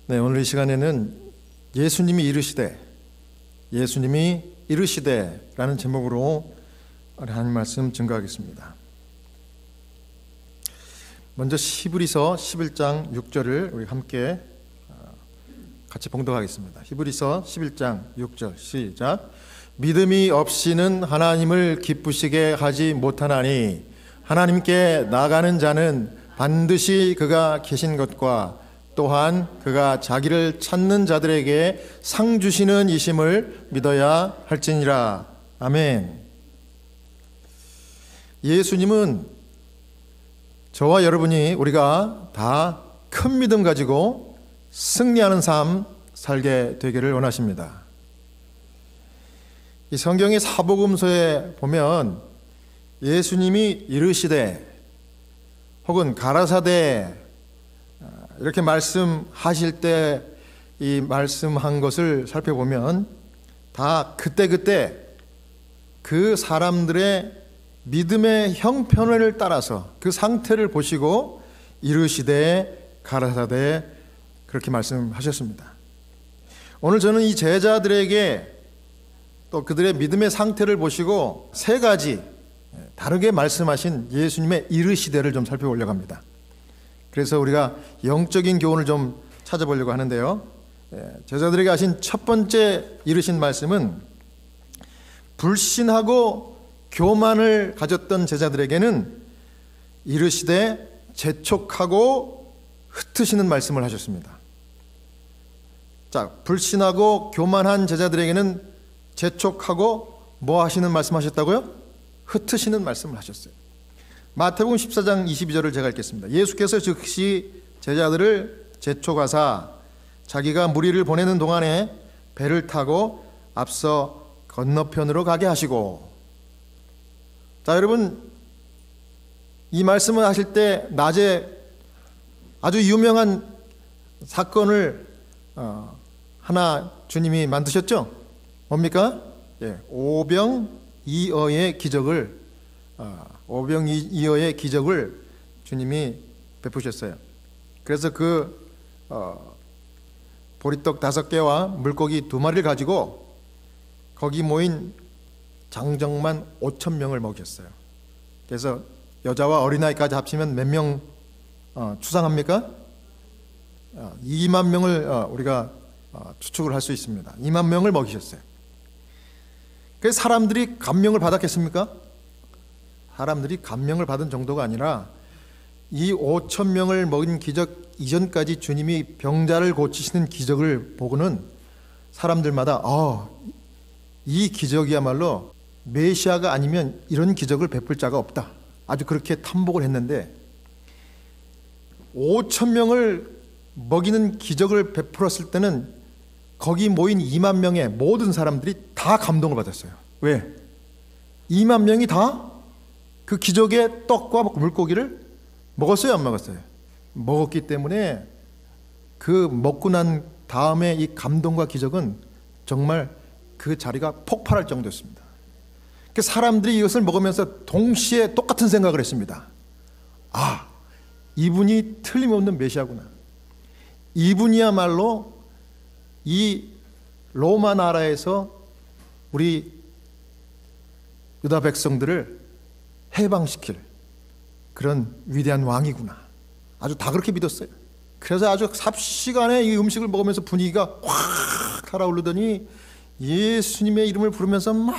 네, 오늘 이 시간에는 예수님이 이르시되 라는 제목으로 하나님 말씀 증거하겠습니다. 먼저 히브리서 11장 6절을 우리 함께 같이 봉독하겠습니다. 히브리서 11장 6절 시작. 믿음이 없이는 하나님을 기쁘시게 하지 못하나니 하나님께 나가는 자는 반드시 그가 계신 것과 또한 그가 자기를 찾는 자들에게 상 주시는 이심을 믿어야 할지니라. 아멘. 예수님은 저와 여러분이 우리가 다 큰 믿음 가지고 승리하는 삶 살게 되기를 원하십니다. 이 성경의 사복음서에 보면 예수님이 이르시되 혹은 가라사대 이렇게 말씀하실 때 이 말씀한 것을 살펴보면 다 그때그때 그 사람들의 믿음의 형편을 따라서 그 상태를 보시고 이르시되 가라사대 그렇게 말씀하셨습니다. 오늘 저는 이 제자들에게 또 그들의 믿음의 상태를 보시고 세 가지 다르게 말씀하신 예수님의 이르시되를 좀 살펴보려고 합니다. 그래서 우리가 영적인 교훈을 좀 찾아보려고 하는데요. 제자들에게 하신 첫 번째 이르신 말씀은 불신하고 교만을 가졌던 제자들에게는 이르시되 재촉하고 흩으시는 말씀을 하셨습니다. 자, 불신하고 교만한 제자들에게는 재촉하고 뭐 하시는 말씀 하셨다고요? 흩으시는 말씀을 하셨어요. 마태복음 14장 22절을 제가 읽겠습니다. 예수께서 즉시 제자들을 재촉하사 자기가 무리를 보내는 동안에 배를 타고 앞서 건너편으로 가게 하시고. 자, 여러분, 이 말씀을 하실 때 낮에 아주 유명한 사건을 하나 주님이 만드셨죠? 뭡니까? 오병이어의 기적을 주님이 베푸셨어요. 그래서 그 보리떡 5개와 물고기 2마리를 가지고 거기 모인 장정만 5,000명을 먹였어요. 그래서 여자와 어린아이까지 합치면 몇 명 추상합니까? 2만 명을 우리가 추측을 할 수 있습니다. 2만 명을 먹이셨어요. 그래서 사람들이 감명을 받았겠습니까? 사람들이 감명을 받은 정도가 아니라 이 5,000명을 먹인 기적 이전까지 주님이 병자를 고치시는 기적을 보고는 사람들마다 이 기적이야말로 메시아가 아니면 이런 기적을 베풀 자가 없다. 아주 그렇게 탐복을 했는데 5,000명을 먹이는 기적을 베풀었을 때는 거기 모인 2만 명의 모든 사람들이 다 감동을 받았어요. 왜? 2만 명이 다 그 기적의 떡과 물고기를 먹었어요, 안 먹었어요? 먹었기 때문에 그 먹고 난 다음에 이 감동과 기적은 정말 그 자리가 폭발할 정도였습니다. 그 사람들이 이것을 먹으면서 동시에 똑같은 생각을 했습니다. 이분이 틀림없는 메시아구나. 이분이야말로 이 로마 나라에서 우리 유다 백성들을 해방시킬 그런 위대한 왕이구나. 아주 다 그렇게 믿었어요. 그래서 아주 삽시간에 이 음식을 먹으면서 분위기가 확 달아오르더니 예수님의 이름을 부르면서 막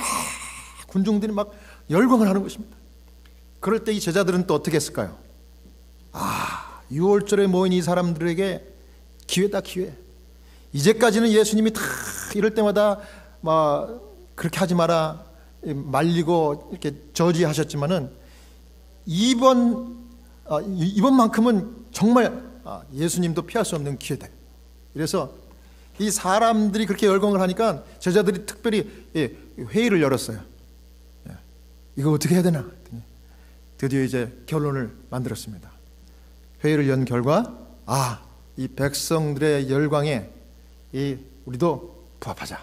군중들이 막 열광을 하는 것입니다. 그럴 때 이 제자들은 또 어떻게 했을까요? 6월절에 모인 이 사람들에게 기회다, 기회. 이제까지는 예수님이 다 이럴 때마다 그렇게 하지 마라 말리고 이렇게 저지하셨지만은 이번만큼은 정말 예수님도 피할 수 없는 기회다. 그래서 이 사람들이 그렇게 열광을 하니까 제자들이 특별히 회의를 열었어요. 이거 어떻게 해야 되나? 드디어 이제 결론을 만들었습니다. 회의를 연 결과 이 백성들의 열광에 우리도 부합하자.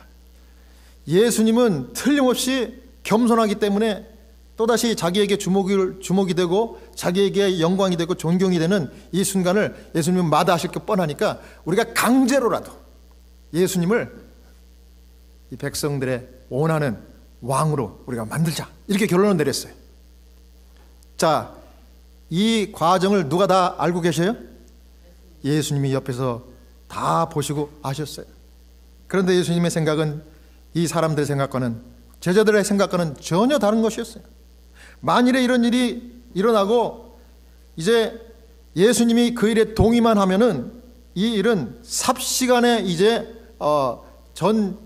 예수님은 틀림없이 겸손하기 때문에 또다시 자기에게 주목이 되고 자기에게 영광이 되고 존경이 되는 이 순간을 예수님은 마다하실 게 뻔하니까 우리가 강제로라도 예수님을 이 백성들의 원하는 왕으로 우리가 만들자, 이렇게 결론을 내렸어요. 자, 이 과정을 누가 다 알고 계셔요? 예수님이 옆에서 다 보시고 아셨어요. 그런데 예수님의 생각은 이 사람들의 생각과는, 제자들의 생각과는 전혀 다른 것이었어요. 만일에 이런 일이 일어나고 이제 예수님이 그 일에 동의만 하면은 이 일은 삽시간에 이제 전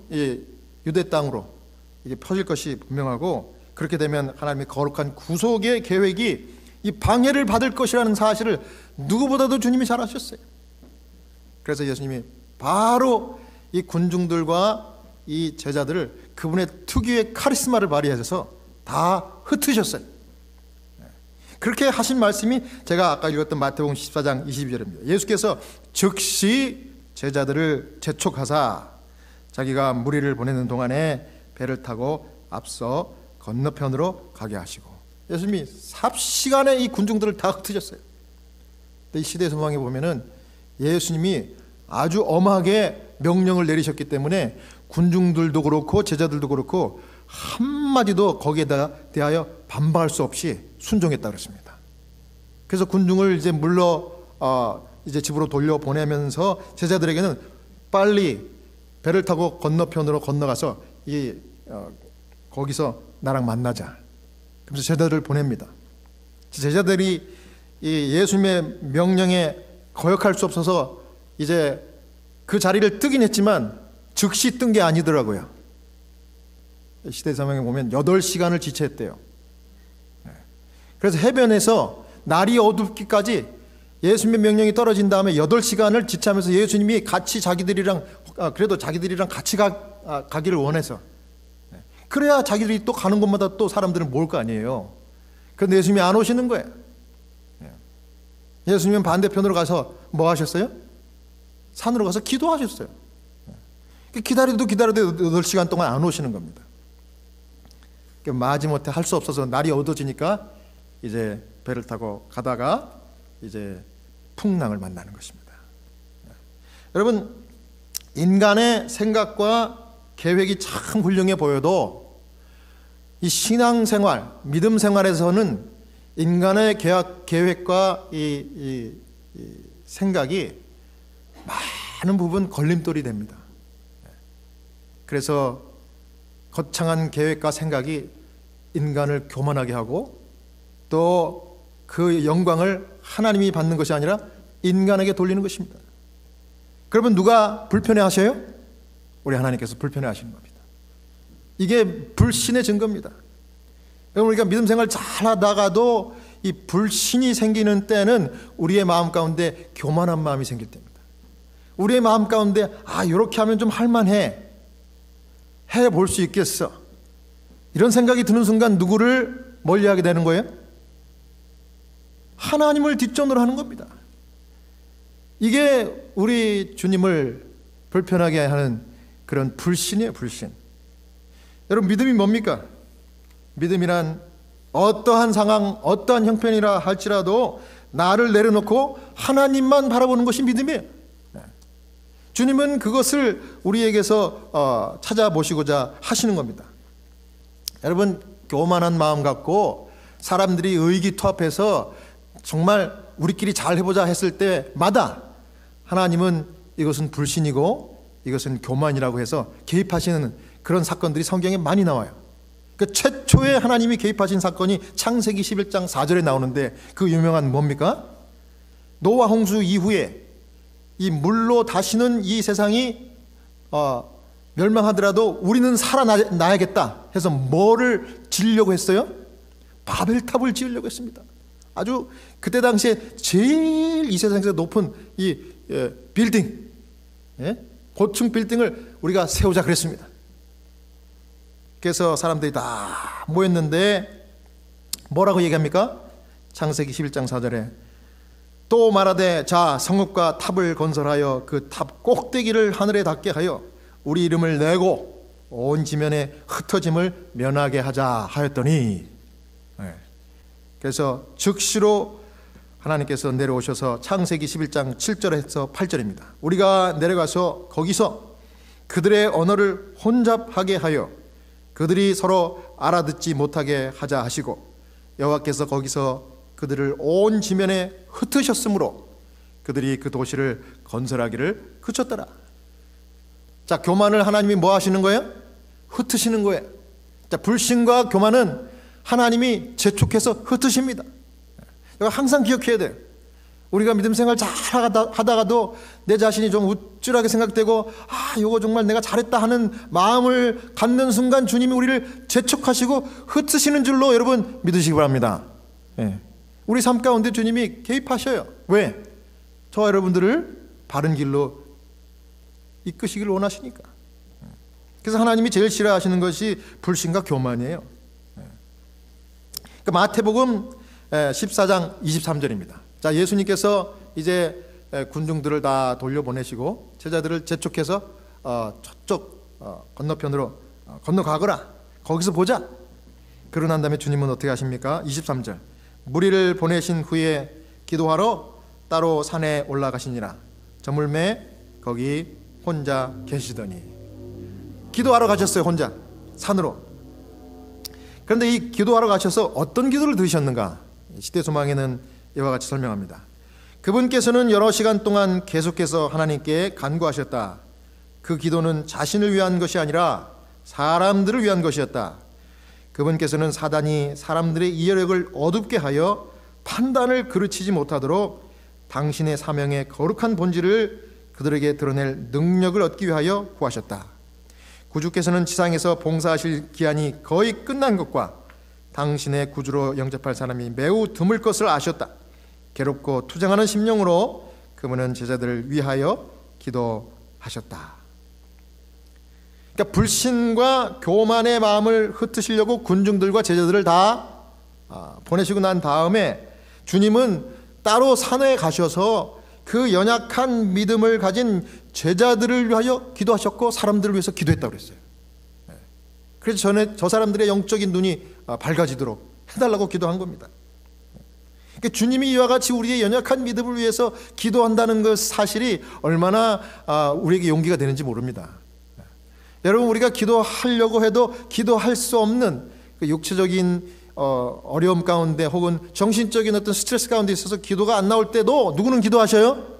유대 땅으로 이게 퍼질 것이 분명하고, 그렇게 되면 하나님의 거룩한 구속의 계획이 이 방해를 받을 것이라는 사실을 누구보다도 주님이 잘 아셨어요. 그래서 예수님이 바로 이 군중들과 이 제자들을 그분의 특유의 카리스마를 발휘하셔서 다 흩으셨어요. 그렇게 하신 말씀이 제가 아까 읽었던 마태복음 14장 22절입니다. 예수께서 즉시 제자들을 재촉하사 자기가 무리를 보내는 동안에 배를 타고 앞서 건너편으로 가게 하시고, 예수님이 삽시간에 이 군중들을 다 흩으셨어요. 이 시대 소망에 보면은 예수님이 아주 엄하게 명령을 내리셨기 때문에 군중들도 그렇고 제자들도 그렇고 한마디도 거기에 대하여 반박할 수 없이 순종했다 그랬습니다. 그래서 군중을 이제 이제 집으로 돌려 보내면서 제자들에게는 빨리 배를 타고 건너편으로 건너가서 거기서 나랑 만나자. 그래서 제자들을 보냅니다. 제자들이 이 예수님의 명령에 거역할 수 없어서 이제 그 자리를 뜨긴 했지만 즉시 뜬 게 아니더라고요. 시대사명에 보면 8시간을 지체했대요. 그래서 해변에서 날이 어둡기까지 예수님의 명령이 떨어진 다음에 8시간을 지체하면서 예수님이 같이 그래도 자기들이랑 같이 가기를 원해서, 그래야 자기들이 또 가는 곳마다 또 사람들은 모을 거 아니에요. 그런데 예수님이 안 오시는 거예요. 예수님은 반대편으로 가서 뭐 하셨어요? 산으로 가서 기도하셨어요. 기다려도 8시간 동안 안 오시는 겁니다. 마지못해 할 수 없어서 날이 어두워지니까 이제 배를 타고 가다가 이제 풍랑을 만나는 것입니다. 여러분, 인간의 생각과 계획이 참 훌륭해 보여도 이 신앙생활, 믿음 생활에서는 인간의 계획과 이 생각이 많은 부분 걸림돌이 됩니다. 그래서 거창한 계획과 생각이 인간을 교만하게 하고 또 그 영광을 하나님이 받는 것이 아니라 인간에게 돌리는 것입니다. 그러면 누가 불편해 하셔요? 우리 하나님께서 불편해 하시는 겁니다. 이게 불신의 증거입니다. 여러분, 우리가 믿음 생활 잘 하다가도 이 불신이 생기는 때는 우리의 마음 가운데 교만한 마음이 생길 때입니다. 우리의 마음 가운데 이렇게 하면 좀 할만해, 해볼 수 있겠어, 이런 생각이 드는 순간 누구를 멀리하게 되는 거예요? 하나님을 뒷전으로 하는 겁니다. 이게 우리 주님을 불편하게 하는 그런 불신이에요, 불신. 여러분, 믿음이 뭡니까? 믿음이란 어떠한 상황, 어떠한 형편이라 할지라도 나를 내려놓고 하나님만 바라보는 것이 믿음이에요. 주님은 그것을 우리에게서 찾아보시고자 하시는 겁니다. 여러분, 교만한 마음 갖고 사람들이 의기투합해서 정말 우리끼리 잘 해보자 했을 때마다 하나님은 이것은 불신이고 이것은 교만이라고 해서 개입하시는 그런 사건들이 성경에 많이 나와요. 그 최초에 하나님이 개입하신 사건이 창세기 11장 4절에 나오는데, 그 유명한 뭡니까? 노아 홍수 이후에 이 물로 다시는 이 세상이 멸망하더라도 우리는 살아나야겠다 해서 뭐를 지으려고 했어요? 바벨탑을 지으려고 했습니다. 아주 그때 당시에 제일 이 세상에서 높은 이 빌딩, 고층 빌딩을 우리가 세우자 그랬습니다. 그래서 사람들이 다 모였는데 뭐라고 얘기합니까? 창세기 11장 4절에 또 말하되 자, 성읍과 탑을 건설하여 그 탑 꼭대기를 하늘에 닿게 하여 우리 이름을 내고 온 지면에 흩어짐을 면하게 하자 하였더니, 그래서 즉시로 하나님께서 내려오셔서 창세기 11장 7절에서 8절입니다. 우리가 내려가서 거기서 그들의 언어를 혼잡하게 하여 그들이 서로 알아듣지 못하게 하자 하시고 여호와께서 거기서 그들을 온 지면에 흩으셨으므로 그들이 그 도시를 건설하기를 그쳤더라. 자, 교만을 하나님이 뭐 하시는 거예요? 흩으시는 거예요. 자, 불신과 교만은 하나님이 재촉해서 흩으십니다. 이거 항상 기억해야 돼요. 우리가 믿음 생활 잘 하다가도 내 자신이 좀 우쭐하게 생각되고 이거 정말 내가 잘했다 하는 마음을 갖는 순간 주님이 우리를 재촉하시고 흩으시는 줄로 여러분 믿으시기 바랍니다. 예. 우리 삶 가운데 주님이 개입하셔요. 왜? 저와 여러분들을 바른 길로 이끄시기를 원하시니까. 그래서 하나님이 제일 싫어하시는 것이 불신과 교만이에요. 그 마태복음 14장 23절입니다. 자, 예수님께서 이제 군중들을 다 돌려보내시고 제자들을 재촉해서 저쪽 건너편으로 건너가거라, 거기서 보자. 그러고 난 다음에 주님은 어떻게 하십니까? 23절, 무리를 보내신 후에 기도하러 따로 산에 올라가시니라. 저물매 거기 혼자 계시더니. 기도하러 가셨어요. 혼자 산으로. 그런데 이 기도하러 가셔서 어떤 기도를 드리셨는가? 시대소망에는 이와 같이 설명합니다. 그분께서는 여러 시간 동안 계속해서 하나님께 간구하셨다. 그 기도는 자신을 위한 것이 아니라 사람들을 위한 것이었다. 그분께서는 사단이 사람들의 이해력을 어둡게 하여 판단을 그르치지 못하도록 당신의 사명의 거룩한 본질을 그들에게 드러낼 능력을 얻기 위하여 구하셨다. 구주께서는 지상에서 봉사하실 기한이 거의 끝난 것과 당신의 구주로 영접할 사람이 매우 드물 것을 아셨다. 괴롭고 투쟁하는 심령으로 그분은 제자들을 위하여 기도하셨다. 그러니까 불신과 교만의 마음을 흩으시려고 군중들과 제자들을 다 보내시고 난 다음에 주님은 따로 산에 가셔서 그 연약한 믿음을 가진 제자들을 위하여 기도하셨고 사람들을 위해서 기도했다고 그랬어요. 그래서 저 사람들의 영적인 눈이 밝아지도록 해달라고 기도한 겁니다. 그러니까 주님이 이와 같이 우리의 연약한 믿음을 위해서 기도한다는 것 사실이 얼마나 우리에게 용기가 되는지 모릅니다. 여러분, 우리가 기도하려고 해도 기도할 수 없는 그 육체적인 어려움 가운데 혹은 정신적인 어떤 스트레스 가운데 있어서 기도가 안 나올 때도 누구는 기도하셔요?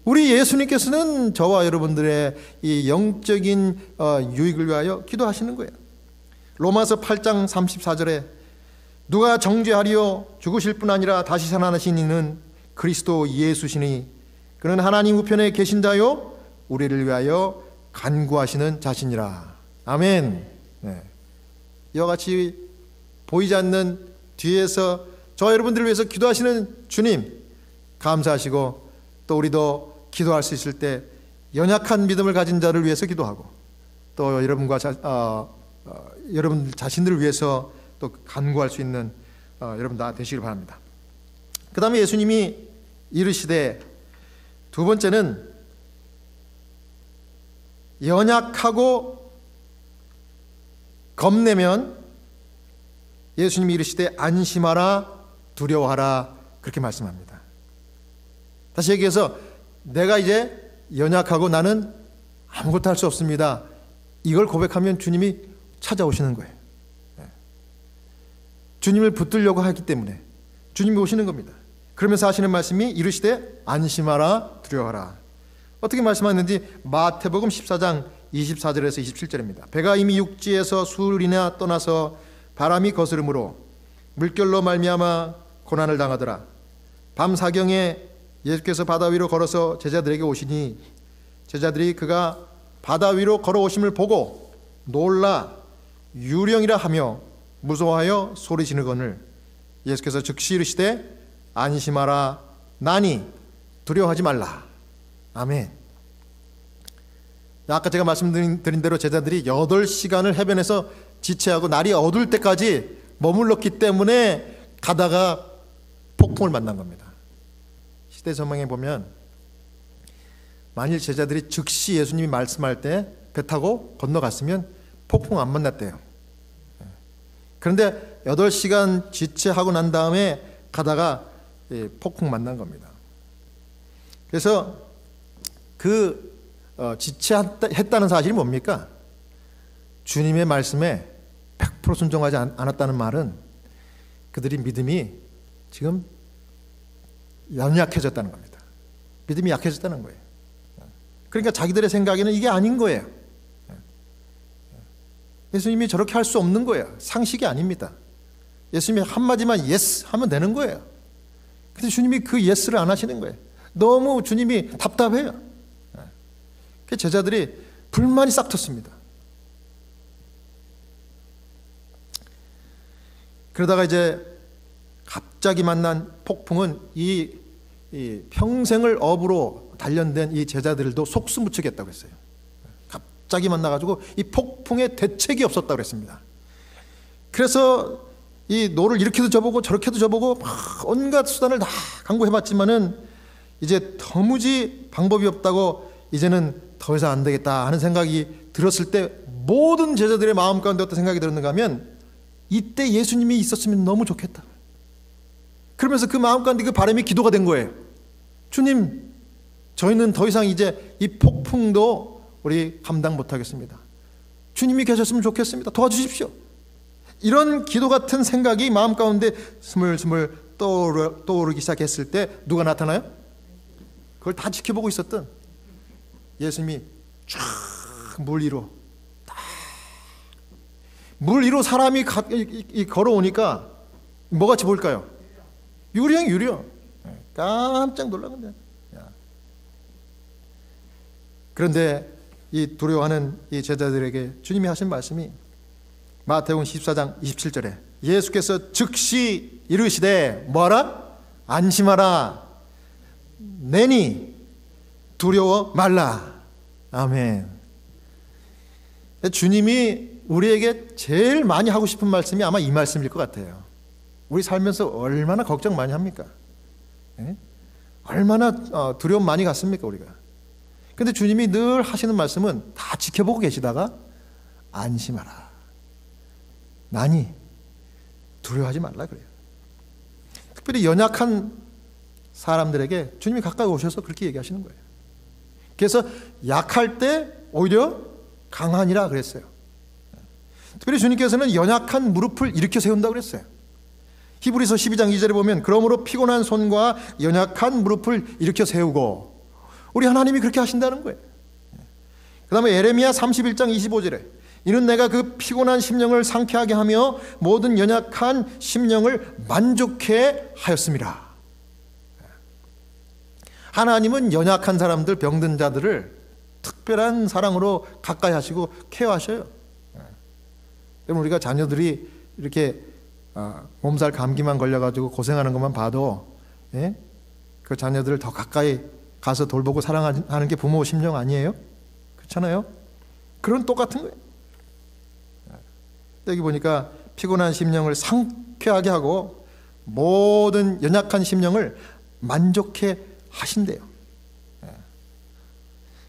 우리 예수님께서는 저와 여러분들의 이 영적인 유익을 위하여 기도하시는 거예요. 로마서 8장 34절에 누가 정죄하리요? 죽으실 뿐 아니라 다시 살아나신 이는 그리스도 예수시니 그는 하나님 우편에 계신 자요 우리를 위하여 간구하시는 자신이라. 아멘. 네. 이와 같이 보이지 않는 뒤에서 저와 여러분들을 위해서 기도하시는 주님 감사하시고, 또 우리도 기도할 수 있을 때 연약한 믿음을 가진 자를 위해서 기도하고 또 여러분 자신들을 위해서 또 간구할 수 있는 여러분 다 되시길 바랍니다. 그 다음에 예수님이 이르시되, 두 번째는 연약하고 겁내면 예수님이 이르시되 안심하라 두려워하라 그렇게 말씀합니다. 다시 얘기해서 내가 이제 연약하고 나는 아무것도 할 수 없습니다, 이걸 고백하면 주님이 찾아오시는 거예요. 주님을 붙들려고 하기 때문에 주님이 오시는 겁니다. 그러면서 하시는 말씀이 이르시되 안심하라 두려워하라. 어떻게 말씀하는지 마태복음 14장 24절에서 27절입니다. 배가 이미 육지에서 수일이나 떠나서 바람이 거스름으로 물결로 말미암아 고난을 당하더라. 밤 사경에 예수께서 바다 위로 걸어서 제자들에게 오시니 제자들이 그가 바다 위로 걸어오심을 보고 놀라 유령이라 하며 무서워하여 소리 지르거늘 예수께서 즉시 이르시되 안심하라 나니 두려워하지 말라. 아멘. 아까 제가 말씀드린 대로 제자들이 8시간을 해변에서 지체하고 날이 어두울 때까지 머물렀기 때문에 가다가 폭풍을 만난 겁니다. 시대서망에 보면 만일 제자들이 즉시 예수님이 말씀할 때 배 타고 건너갔으면 폭풍 안 만났대요. 그런데 8시간 지체하고 난 다음에 가다가 폭풍 만난 겁니다. 그래서 그 지체했다는 사실이 뭡니까? 주님의 말씀에 100% 순종하지 않았다는 말은 그들이 믿음이 지금 연약해졌다는 겁니다. 믿음이 약해졌다는 거예요. 그러니까 자기들의 생각에는 이게 아닌 거예요. 예수님이 저렇게 할 수 없는 거예요. 상식이 아닙니다. 예수님이 한마디만 예스 하면 되는 거예요. 근데 주님이 그 예스를 안 하시는 거예요. 너무 주님이 답답해요. 그 제자들이 불만이 싹 텄습니다. 그러다가 이제 갑자기 만난 폭풍은 이 평생을 업으로 단련된 이 제자들도 속수무책했다고 했어요. 갑자기 만나가지고 이 폭풍에 대책이 없었다고 그랬습니다. 그래서 이 노를 이렇게도 져보고 저렇게도 져보고 막 온갖 수단을 다 강구해봤지만은 이제 도무지 방법이 없다고 이제는 더 이상 안 되겠다 하는 생각이 들었을 때 모든 제자들의 마음 가운데 어떤 생각이 들었는가 하면 이때 예수님이 있었으면 너무 좋겠다. 그러면서 그 마음 가운데 그 바람이 기도가 된 거예요. 주님, 저희는 더 이상 이제 이 폭풍도 우리 감당 못하겠습니다. 주님이 계셨으면 좋겠습니다. 도와주십시오. 이런 기도 같은 생각이 마음 가운데 스물스물 떠오르기 시작했을 때 누가 나타나요? 그걸 다 지켜보고 있었던 예수님이 쫙 물 위로 물 위로 사람이 걸어오니까 뭐같이 보일까요? 유령. 깜짝 놀라는데. 그런데 이 두려워하는 이 제자들에게 주님이 하신 말씀이 마태복음 14장 27절에 예수께서 즉시 이르시되 뭐하라? 안심하라. 내니 두려워 말라. 아멘. 주님이 우리에게 제일 많이 하고 싶은 말씀이 아마 이 말씀일 것 같아요. 우리 살면서 얼마나 걱정 많이 합니까? 얼마나 두려움 많이 갖습니까 우리가? 근데 주님이 늘 하시는 말씀은 다 지켜보고 계시다가 안심하라. 나니 두려워하지 말라 그래요. 특별히 연약한 사람들에게 주님이 가까이 오셔서 그렇게 얘기하시는 거예요. 그래서 약할 때 오히려 강하니라 그랬어요. 특별히 주님께서는 연약한 무릎을 일으켜 세운다고 그랬어요. 히브리서 12장 2절에 보면 그러므로 피곤한 손과 연약한 무릎을 일으켜 세우고 우리 하나님이 그렇게 하신다는 거예요. 그 다음에 에레미야 31장 25절에 이는 내가 그 피곤한 심령을 상쾌하게 하며 모든 연약한 심령을 만족해 하였습니다. 하나님은 연약한 사람들, 병든 자들을 특별한 사랑으로 가까이 하시고 케어하셔요. 여러분 우리가 자녀들이 이렇게 몸살 감기만 걸려가지고 고생하는 것만 봐도 그 자녀들을 더 가까이 가서 돌보고 사랑하는 게 부모 심령 아니에요? 그렇잖아요? 그런 똑같은 거예요. 여기 보니까 피곤한 심령을 상쾌하게 하고 모든 연약한 심령을 만족해 하신대요.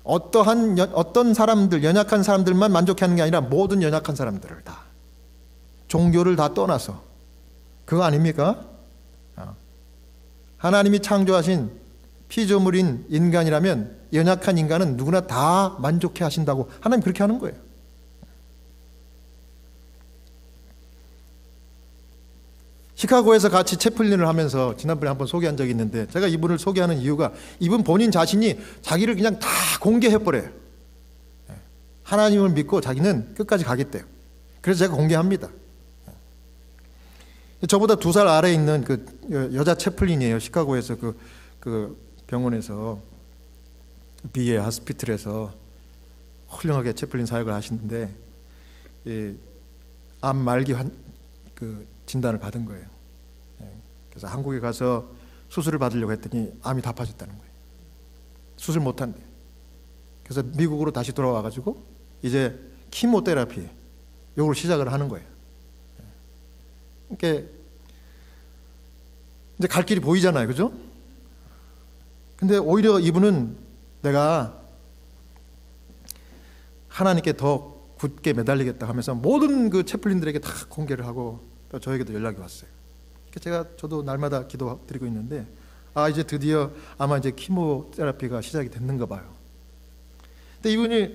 어떤 사람들, 연약한 사람들만 만족해 하는 게 아니라 모든 연약한 사람들을 다 종교를 다 떠나서 그거 아닙니까? 하나님이 창조하신 피조물인 인간이라면 연약한 인간은 누구나 다 만족해 하신다고 하나님 그렇게 하는 거예요. 시카고에서 같이 채플린을 하면서 지난번에 한번 소개한 적이 있는데 제가 이분을 소개하는 이유가 이분 본인 자신이 자기를 그냥 다 공개해버려요. 하나님을 믿고 자기는 끝까지 가겠대요. 그래서 제가 공개합니다. 저보다 2살 아래에 있는 그 여자 채플린이에요. 시카고에서 그 병원에서 비에 하스피틀에서 훌륭하게 채플린 사역을 하시는데 암 말기 그 진단을 받은 거예요. 그래서 한국에 가서 수술을 받으려고 했더니 암이 다 빠졌다는 거예요. 수술 못 한대. 그래서 미국으로 다시 돌아와가지고 이제 키모테라피 요걸 시작을 하는 거예요. 그러니까 이제 갈 길이 보이잖아요, 그죠? 근데 오히려 이분은 내가 하나님께 더 굳게 매달리겠다 하면서 모든 그 채플린들에게 다 공개를 하고 또 저에게도 연락이 왔어요. 저도 날마다 기도 드리고 있는데 이제 드디어 아마 이제 키모테라피가 시작이 됐는가 봐요. 근데 이분이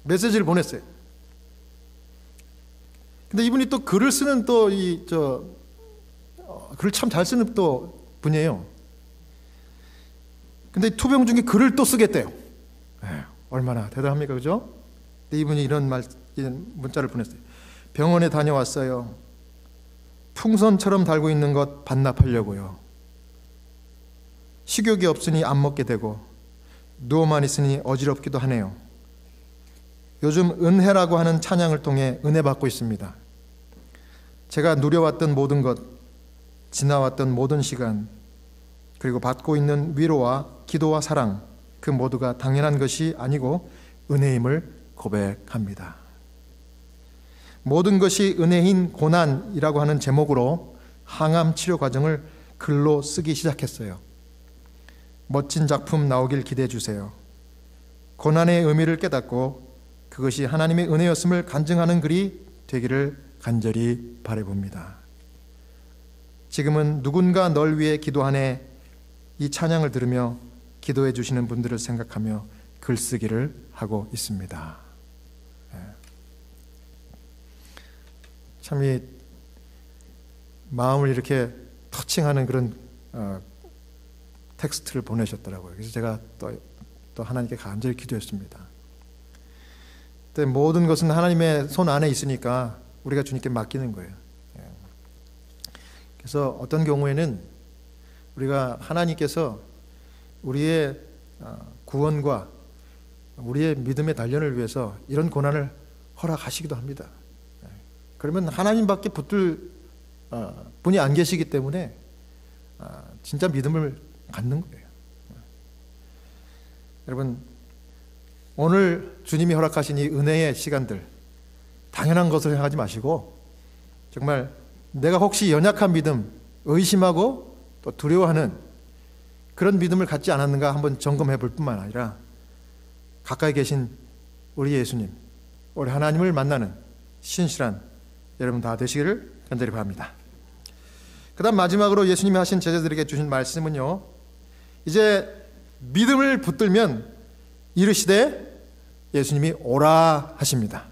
메시지를 보냈어요. 근데 이분이 또 글을 쓰는 글을 참 잘 쓰는 또 분이에요. 근데 투병 중에 글을 또 쓰겠대요. 얼마나 대단합니까, 그죠? 근데 이분이 이런 문자를 보냈어요. 병원에 다녀왔어요. 풍선처럼 달고 있는 것 반납하려고요. 식욕이 없으니 안 먹게 되고 누워만 있으니 어지럽기도 하네요. 요즘 은혜라고 하는 찬양을 통해 은혜 받고 있습니다. 제가 누려왔던 모든 것, 지나왔던 모든 시간, 그리고 받고 있는 위로와 기도와 사랑, 그 모두가 당연한 것이 아니고 은혜임을 고백합니다. 모든 것이 은혜인 고난이라고 하는 제목으로 항암 치료 과정을 글로 쓰기 시작했어요. 멋진 작품 나오길 기대해 주세요. 고난의 의미를 깨닫고 그것이 하나님의 은혜였음을 간증하는 글이 되기를 간절히 바라봅니다. 지금은 누군가 널 위해 기도하네 이 찬양을 들으며 기도해 주시는 분들을 생각하며 글쓰기를 하고 있습니다. 참 이 마음을 이렇게 터칭하는 그런 텍스트를 보내셨더라고요. 그래서 제가 또 하나님께 간절히 기도했습니다. 근데 모든 것은 하나님의 손 안에 있으니까 우리가 주님께 맡기는 거예요. 그래서 어떤 경우에는 우리가 하나님께서 우리의 구원과 우리의 믿음의 단련을 위해서 이런 고난을 허락하시기도 합니다. 그러면 하나님밖에 붙들 분이 안 계시기 때문에 진짜 믿음을 갖는 거예요. 여러분, 오늘 주님이 허락하신 이 은혜의 시간들 당연한 것을 생각하지 마시고 정말 내가 혹시 연약한 믿음, 의심하고 또 두려워하는 그런 믿음을 갖지 않았는가 한번 점검해 볼 뿐만 아니라 가까이 계신 우리 예수님, 우리 하나님을 만나는 신실한 여러분 다 되시기를 간절히 바랍니다. 그 다음 마지막으로 예수님이 하신 제자들에게 주신 말씀은요, 이제 믿음을 붙들면 이르시되 예수님이 오라 하십니다.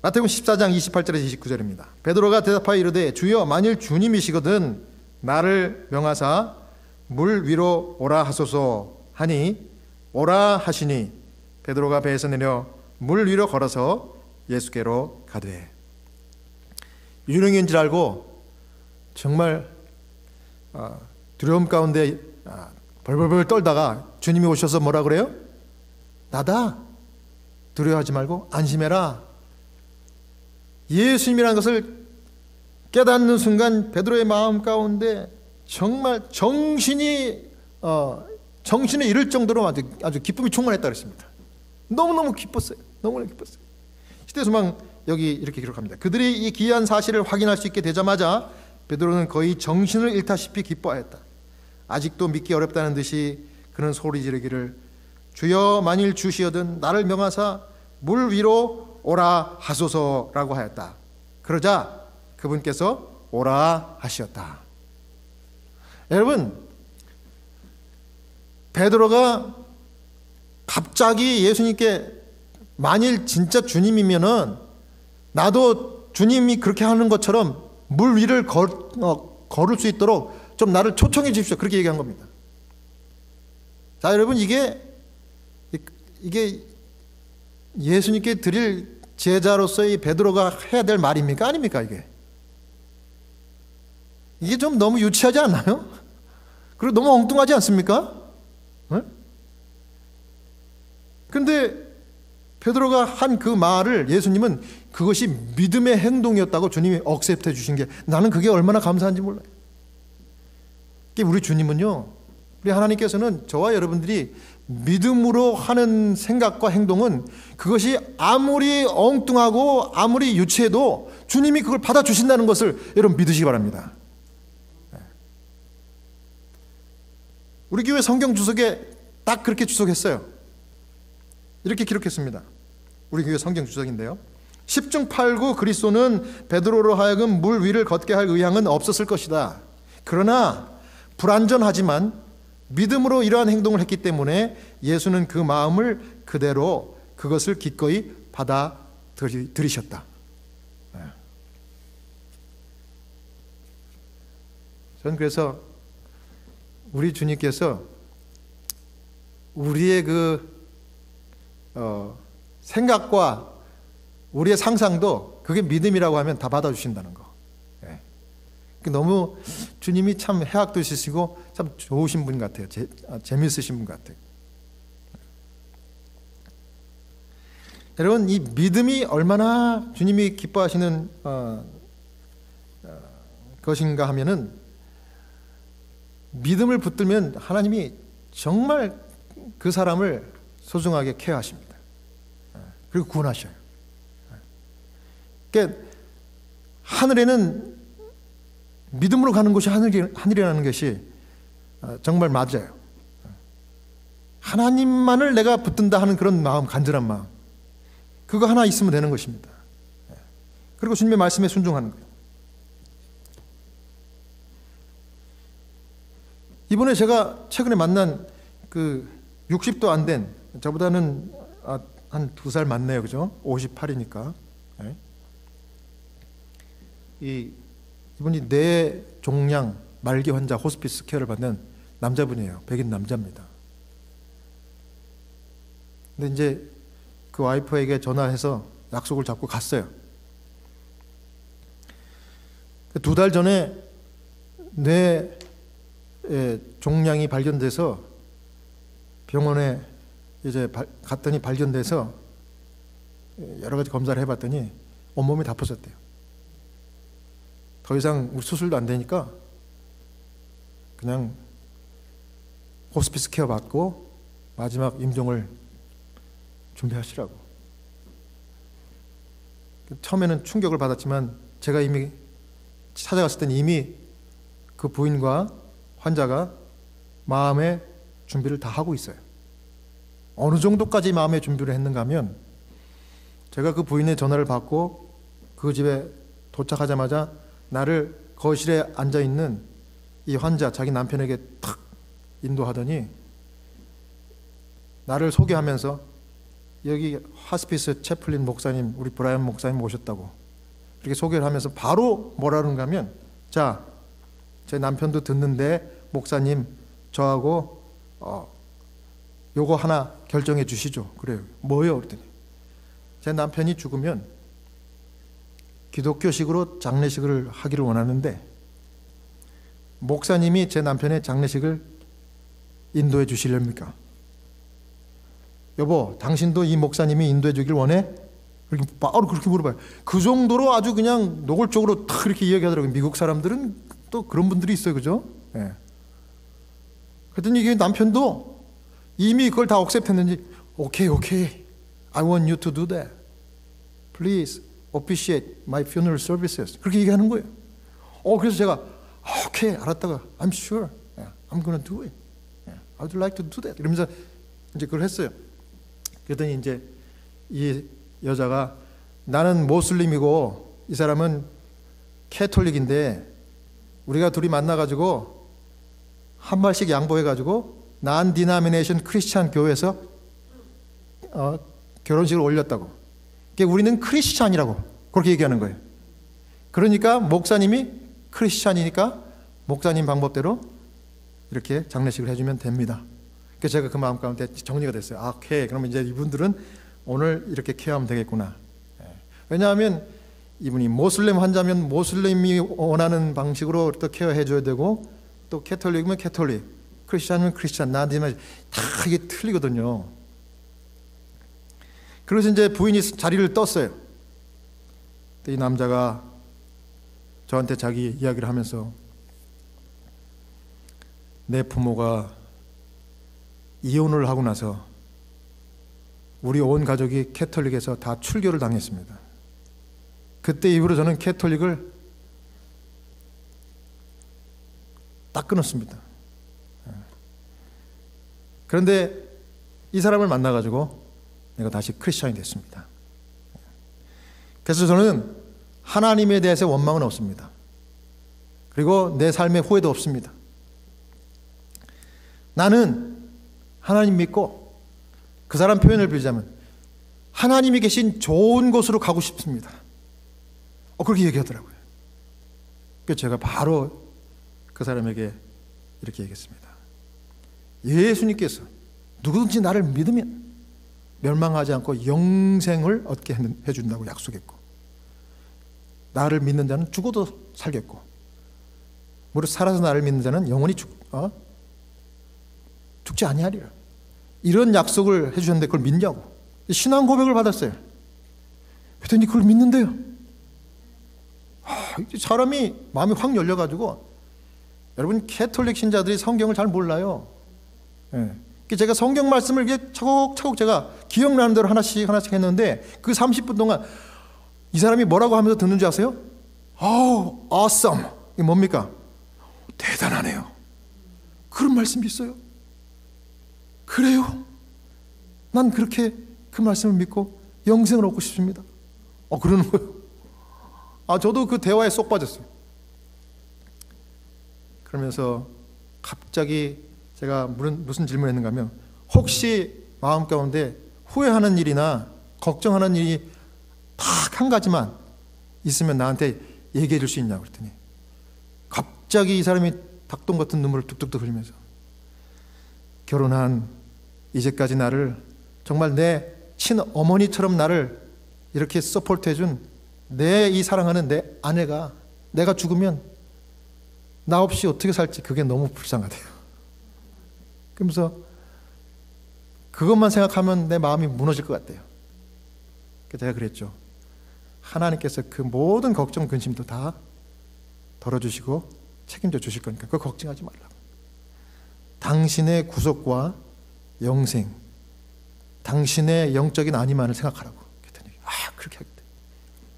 마태복음 14장 28절에서 29절입니다. 베드로가 대답하여 이르되 주여 만일 주님이시거든 나를 명하사 물 위로 오라 하소서 하니 오라 하시니 베드로가 배에서 내려 물 위로 걸어서 예수께로 가되. 유령인 줄 알고 정말 두려움 가운데 벌벌벌 떨다가 주님이 오셔서 뭐라 그래요? 나다. 두려워하지 말고 안심해라. 예수님이라는 것을 깨닫는 순간 베드로의 마음 가운데 정말 정신이 이를 정도로 아주 기쁨이 충만했다 그랬습니다. 너무너무 기뻤어요. 너무너무 기뻤어요. 시대소망 여기 이렇게 기록합니다. 그들이 이 귀한 사실을 확인할 수 있게 되자마자 베드로는 거의 정신을 잃다시피 기뻐하였다. 아직도 믿기 어렵다는 듯이 그는 소리 지르기를 주여 만일 주시어든 나를 명하사 물 위로 오라 하소서라고 하였다. 그러자 그분께서 오라 하시었다. 여러분, 베드로가 갑자기 예수님께 만일 진짜 주님이면은 나도 주님이 그렇게 하는 것처럼 물 위를 걸을 수 있도록 좀 나를 초청해 주십시오. 그렇게 얘기한 겁니다. 자, 여러분, 이게 예수님께 드릴 제자로서의 베드로가 해야 될 말입니까? 아닙니까? 이게 좀 너무 유치하지 않나요? 그리고 너무 엉뚱하지 않습니까? 그런데 베드로가 한 그 말을 예수님은 그것이 믿음의 행동이었다고 주님이 억셉트해 주신 게 나는 그게 얼마나 감사한지 몰라요. 우리 주님은요, 우리 하나님께서는 저와 여러분들이 믿음으로 하는 생각과 행동은 그것이 아무리 엉뚱하고 아무리 유치해도 주님이 그걸 받아주신다는 것을 여러분 믿으시기 바랍니다. 우리 교회 성경 주석에 딱 그렇게 주석했어요. 이렇게 기록했습니다. 우리 교회 성경 주석인데요. 10중 8구 그리스도는 베드로로 하여금 물 위를 걷게 할 의향은 없었을 것이다. 그러나 불완전하지만 믿음으로 이러한 행동을 했기 때문에 예수는 그 마음을 그대로 그것을 기꺼이 받아들이셨다. 저는 그래서 우리 주님께서 우리의 생각과 우리의 상상도 그게 믿음이라고 하면 다 받아주신다는 거. 너무 주님이 참 해학도 있으시고 참 좋으신 분 같아요. 재미있으신 분 같아요. 여러분, 이 믿음이 얼마나 주님이 기뻐하시는 것인가 하면은, 믿음을 붙들면 하나님이 정말 그 사람을 소중하게 케어하십니다. 그리고 구원하셔요. 그러니까 하늘에는 믿음으로 가는 곳이 하늘이라는 것이 정말 맞아요. 하나님만을 내가 붙든다 하는 그런 마음, 간절한 마음, 그거 하나 있으면 되는 것입니다. 그리고 주님의 말씀에 순종하는 거예요. 이번에 제가 최근에 만난 60도 안 된, 저보다는 한 2살 많네요, 그죠? 58이니까. 이분이 뇌종양 말기 환자 호스피스 케어를 받는 남자분이에요. 백인 남자입니다. 근데 이제 그 와이프에게 전화해서 약속을 잡고 갔어요. 2달 전에 뇌 종양이 발견돼서 병원에 이제 갔더니 발견돼서 여러 가지 검사를 해봤더니 온몸이 다 퍼졌대요. 더 이상 우리 수술도 안 되니까 그냥 호스피스 케어 받고 마지막 임종을 준비하시라고. 처음에는 충격을 받았지만 제가 이미 찾아갔을 때는 이미 그 부인과 환자가 마음의 준비를 다 하고 있어요. 어느 정도까지 마음의 준비를 했는가 하면, 제가 그 부인의 전화를 받고 그 집에 도착하자마자 나를 거실에 앉아있는 이 환자, 자기 남편에게 탁 인도하더니 나를 소개하면서 여기 하스피스 채플린 목사님, 우리 브라이언 목사님 오셨다고 이렇게 소개를 하면서 바로 뭐라는가 하면, 자, 제 남편도 듣는데 목사님 저하고 요거 하나 결정해 주시죠. 그래요. 뭐요? 그랬더니 제 남편이 죽으면 기독교식으로 장례식을 하기를 원하는데 목사님이 제 남편의 장례식을 인도해 주시렵니까? 여보, 당신도 이 목사님이 인도해 주길 원해? 그렇게 바로 그렇게 물어봐요. 그 정도로 아주 그냥 노골적으로 탁 이렇게 이야기하더라고요. 미국 사람들은 또 그런 분들이 있어요, 그죠? 예. 그랬더니 이게 남편도 이미 그걸 다 억셉했는지, 오케이, I want you to do that. Please officiate my funeral services. 그렇게 얘기하는 거예요. 그래서 제가 오케이, 알았다가 I'm sure, I'm gonna do it. I would like to do that. 이러면서 이제 그걸 했어요. 그랬더니 이제 이 여자가, 나는 모슬림이고 이 사람은 캐톨릭인데 우리가 둘이 만나가지고 한 발씩 양보해가지고 난 디나미네이션 크리스찬 교회에서 결혼식을 올렸다고. 그러니까 우리는 크리스찬이라고 그렇게 얘기하는 거예요. 그러니까 목사님이 크리스찬이니까 목사님 방법대로 이렇게 장례식을 해주면 됩니다. 그래서 제가 그 마음 가운데 정리가 됐어요. 오케이, 그러면 이제 이분들은 오늘 이렇게 케어하면 되겠구나. 왜냐하면 이분이 모슬렘 환자면 모슬렘이 원하는 방식으로 또 케어해줘야 되고, 또 캐톨릭이면 캐톨릭, 크리스찬이면 크리스찬, 나한테만 다 이게 틀리거든요. 그래서 이제 부인이 자리를 떴어요. 이 남자가 저한테 자기 이야기를 하면서, 내 부모가 이혼을 하고 나서 우리 온 가족이 캐톨릭에서 다 출교를 당했습니다. 그때 이후로 저는 캐톨릭을 딱 끊었습니다. 그런데 이 사람을 만나가지고 내가 다시 크리스찬이 됐습니다. 그래서 저는 하나님에 대해서 원망은 없습니다. 그리고 내 삶에 후회도 없습니다. 나는 하나님 믿고, 그 사람 표현을 빌자면 하나님이 계신 좋은 곳으로 가고 싶습니다. 그렇게 얘기하더라고요. 그래서 제가 바로 그 사람에게 이렇게 얘기했습니다. 예수님께서 누구든지 나를 믿으면 멸망하지 않고 영생을 얻게 해준다고 약속했고, 나를 믿는 자는 죽어도 살겠고, 무릇 살아서 나를 믿는 자는 영원히 죽지 아니하리라. 이런 약속을 해주셨는데 그걸 믿냐고. 신앙 고백을 받았어요. 그랬더니 그걸 믿는데요. 사람이 마음이 확 열려가지고, 여러분 캐톨릭 신자들이 성경을 잘 몰라요. 제가 성경 말씀을 이렇게 차곡차곡 제가 기억나는 대로 하나씩 했는데, 그 30분 동안 이 사람이 뭐라고 하면서 듣는 줄 아세요? awesome. 이게 뭡니까? 대단하네요. 그런 말씀이 있어요. 그래요. 난 그렇게 그 말씀을 믿고 영생을 얻고 싶습니다. 그러는 거예요. 저도 그 대화에 쏙 빠졌어요. 그러면서 갑자기 제가 무슨 질문을 했는가 하면, 혹시 마음 가운데 후회하는 일이나 걱정하는 일이 딱 한 가지만 있으면 나한테 얘기해 줄 수 있냐고 그랬더니, 갑자기 이 사람이 닭똥 같은 눈물을 뚝뚝뚝 흘리면서, 결혼한 이제까지 나를 정말 내 친어머니처럼 나를 이렇게 서포트해준 내 이 사랑하는 내 아내가 내가 죽으면 나 없이 어떻게 살지 그게 너무 불쌍하대요. 그러면서 그것만 생각하면 내 마음이 무너질 것 같대요. 그래서 제가 그랬죠. 하나님께서 그 모든 걱정 근심도 다 덜어주시고 책임져 주실 거니까 그거 걱정하지 말라고. 당신의 구속과 영생, 당신의 영적인 안위만을 생각하라고. 그랬더니 그렇게 하겠대.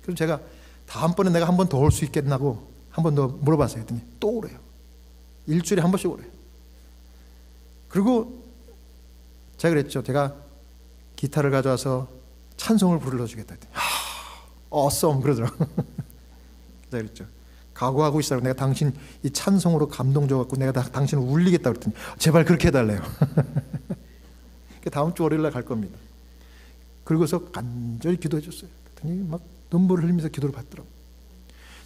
그럼 제가 다음번에 내가 한 번 더 올 수 있겠나고 한 번 더 물어봤어요. 그랬더니 또 오래요. 일주일에 한 번씩 오래요. 그리고 제가 그랬죠. 제가 기타를 가져와서 찬송을 불러주겠다 했더니 awesome 그러더라고요. 제가 그랬죠. 각오하고 있으라고. 내가 당신 이 찬송으로 감동 줘갖고 내가 당신을 울리겠다 그랬더니 제발 그렇게 해달래요. 다음 주 월요일 날 갈 겁니다. 그러고서 간절히 기도해 줬어요. 그랬더니 막 눈물을 흘리면서 기도를 받더라고요.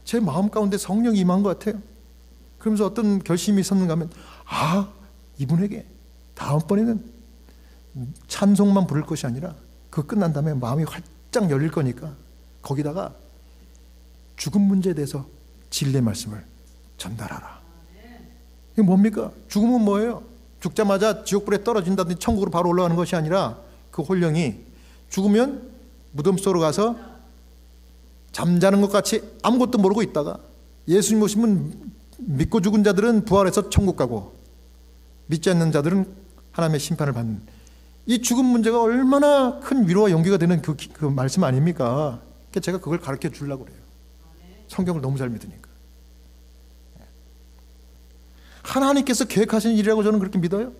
제 마음 가운데 성령이 임한 것 같아요. 그러면서 어떤 결심이 있었는가 하면, 이분에게 다음번에는 찬송만 부를 것이 아니라 그거 끝난 다음에 마음이 활짝 열릴 거니까 거기다가 죽음 문제에 대해서 진리의 말씀을 전달하라. 이게 뭡니까? 죽음은 뭐예요? 죽자마자 지옥불에 떨어진다든지 천국으로 바로 올라가는 것이 아니라, 그 혼령이 죽으면 무덤 속으로 가서 잠자는 것 같이 아무것도 모르고 있다가, 예수님 오시면 믿고 죽은 자들은 부활해서 천국 가고 믿지 않는 자들은 하나님의 심판을 받는, 이 죽음 문제가 얼마나 큰 위로와 용기가 되는 그 말씀 아닙니까? 그러니까 제가 그걸 가르쳐 주려고 그래요. 성경을 너무 잘 믿으니까. 하나님께서 계획하신 일이라고 저는 그렇게 믿어요.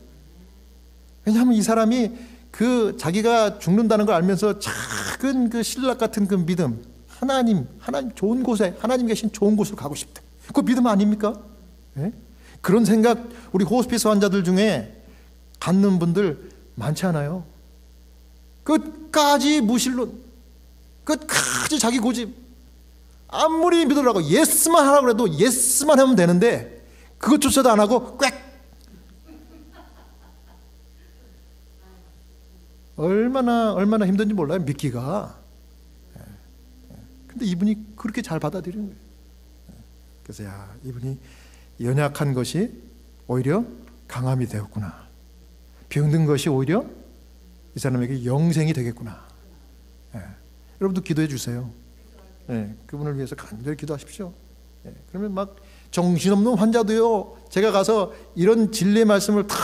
왜냐하면 이 사람이 그 자기가 죽는다는 걸 알면서 작은 그 신락 같은 그 믿음, 하나님 좋은 곳에, 하나님 계신 좋은 곳으로 가고 싶다. 그거 믿음 아닙니까? 네? 그런 생각 우리 호스피스 환자들 중에 갖는 분들 많지 않아요. 끝까지 무신론, 끝까지 자기 고집, 아무리 믿으라고 예스만 하라고 해도 예스만 하면 되는데 그것조차도 안 하고 꽥! 얼마나 힘든지 몰라요, 믿기가. 근데 이분이 그렇게 잘 받아들이는 거예요. 그래서 이분이 연약한 것이 오히려 강함이 되었구나. 병든 것이 오히려 이 사람에게 영생이 되겠구나. 여러분도 기도해 주세요. 그분을 위해서 간절히 기도하십시오. 그러면 막 정신없는 환자도요, 제가 가서 이런 진리의 말씀을 탁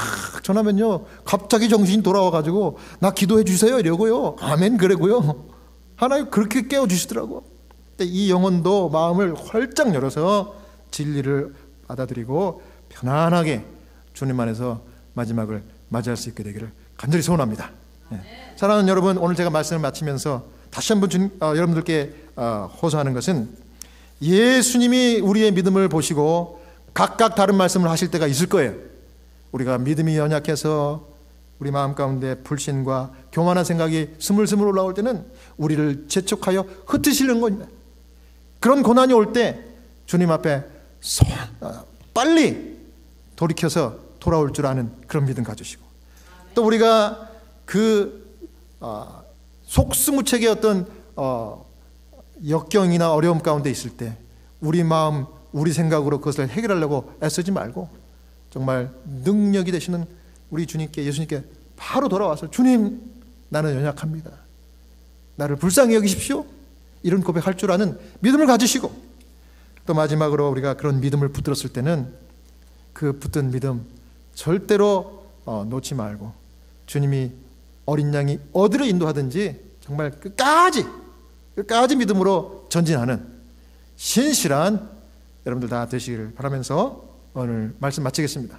전하면요, 갑자기 정신이 돌아와가지고 나 기도해 주세요 이러고요, 아멘 그러고요, 하나님 그렇게 깨워주시더라고. 이 영혼도 마음을 활짝 열어서 진리를 받아들이고 편안하게 주님 안에서 마지막을 맞이할 수 있게 되기를 간절히 소원합니다. 사랑하는 여러분, 오늘 제가 말씀을 마치면서 다시 한번 여러분들께 호소하는 것은, 예수님이 우리의 믿음을 보시고 각각 다른 말씀을 하실 때가 있을 거예요. 우리가 믿음이 연약해서 우리 마음 가운데 불신과 교만한 생각이 스물스물 올라올 때는 우리를 재촉하여 흩으시는 겁니다. 그런 고난이 올 때 주님 앞에 빨리 돌이켜서 돌아올 줄 아는 그런 믿음 가지시고, 또 우리가 속수무책의 어떤 역경이나 어려움 가운데 있을 때 우리 마음, 우리 생각으로 그것을 해결하려고 애쓰지 말고 정말 능력이 되시는 우리 주님께, 예수님께 바로 돌아와서, 주님, 나는 연약합니다, 나를 불쌍히 여기십시오, 이런 고백할 줄 아는 믿음을 가지시고, 또 마지막으로 우리가 그런 믿음을 붙들었을 때는 그 붙든 믿음 절대로 놓지 말고, 주님이 어린 양이 어디로 인도하든지 정말 끝까지 믿음으로 전진하는 신실한 여러분들 다 되시기를 바라면서 오늘 말씀 마치겠습니다.